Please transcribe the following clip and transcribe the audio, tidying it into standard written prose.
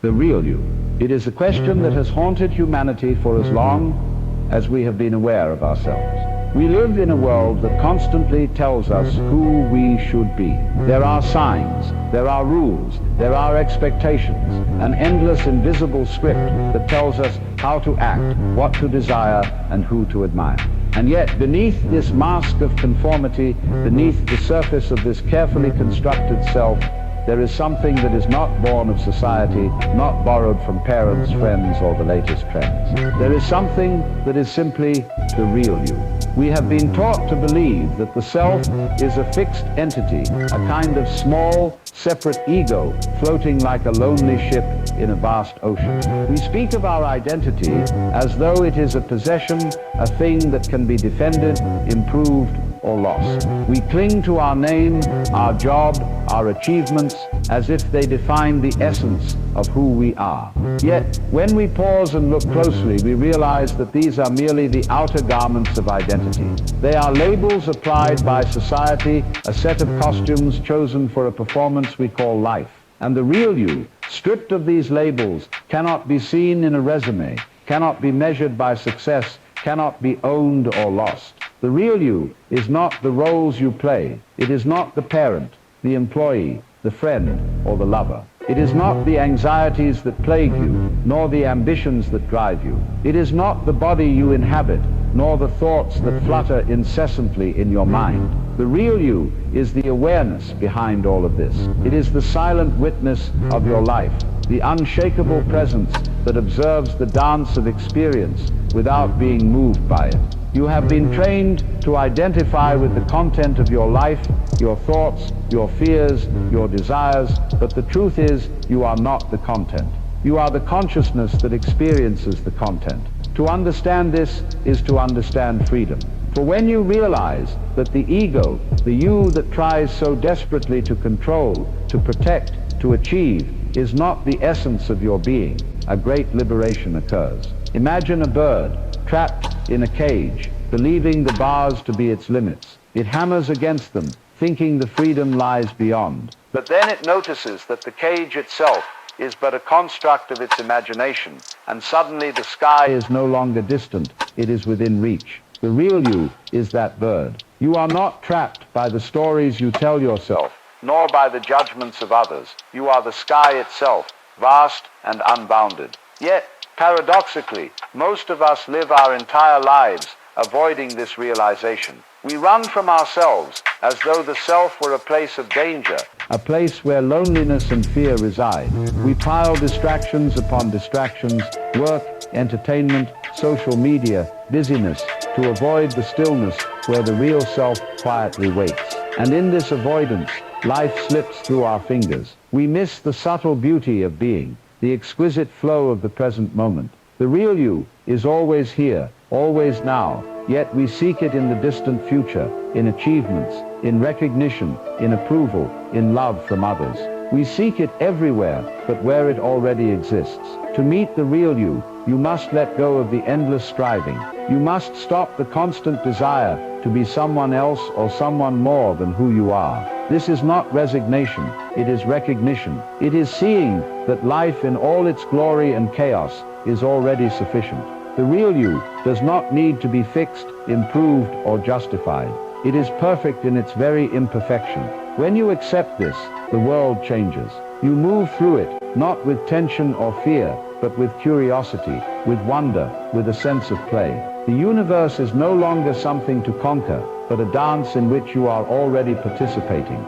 The real you. It is a question that has haunted humanity for as long as we have been aware of ourselves. We live in a world that constantly tells us who we should be. There are signs, there are rules, there are expectations, an endless invisible script that tells us how to act, what to desire, and who to admire. And yet, beneath this mask of conformity, beneath the surface of this carefully constructed self, there is something that is not born of society, not borrowed from parents, friends, or the latest trends. There is something that is simply the real you. We have been taught to believe that the self is a fixed entity, a kind of small, separate ego floating like a lonely ship in a vast ocean. We speak of our identity as though it is a possession, a thing that can be defended, improved, or lost. We cling to our name, our job, our achievements, as if they define the essence of who we are. Yet, when we pause and look closely, we realize that these are merely the outer garments of identity. They are labels applied by society, a set of costumes chosen for a performance we call life. And the real you, stripped of these labels, cannot be seen in a resume, cannot be measured by success, cannot be owned or lost. The real you is not the roles you play. It is not the parent, the employee, the friend, or the lover. It is not the anxieties that plague you, nor the ambitions that drive you. It is not the body you inhabit, nor the thoughts that flutter incessantly in your mind. The real you is the awareness behind all of this. It is the silent witness of your life, the unshakable presence that observes the dance of experience without being moved by it. You have been trained to identify with the content of your life, your thoughts, your fears, your desires, but the truth is, you are not the content. You are the consciousness that experiences the content. To understand this is to understand freedom. For when you realize that the ego, the you that tries so desperately to control, to protect, to achieve, is not the essence of your being, a great liberation occurs. Imagine a bird trapped in a cage, believing the bars to be its limits. It hammers against them, thinking the freedom lies beyond. But then it notices that the cage itself is but a construct of its imagination, and suddenly the sky is no longer distant, it is within reach. The real you is that bird. You are not trapped by the stories you tell yourself, nor by the judgments of others. You are the sky itself, vast and unbounded. Yet, paradoxically, most of us live our entire lives avoiding this realization. We run from ourselves as though the self were a place of danger, a place where loneliness and fear reside. We pile distractions upon distractions, work, entertainment, social media, busyness, to avoid the stillness where the real self quietly waits. And in this avoidance, life slips through our fingers. We miss the subtle beauty of being, the exquisite flow of the present moment. The real you is always here, always now, yet we seek it in the distant future, in achievements, in recognition, in approval, in love from others. We seek it everywhere, but where it already exists. To meet the real you, you must let go of the endless striving. You must stop the constant desire to be someone else or someone more than who you are. This is not resignation, it is recognition. It is seeing that life in all its glory and chaos is already sufficient. The real you does not need to be fixed, improved, or justified. It is perfect in its very imperfection. When you accept this, the world changes. You move through it, not with tension or fear, but with curiosity, with wonder, with a sense of play. The universe is no longer something to conquer, but a dance in which you are already participating.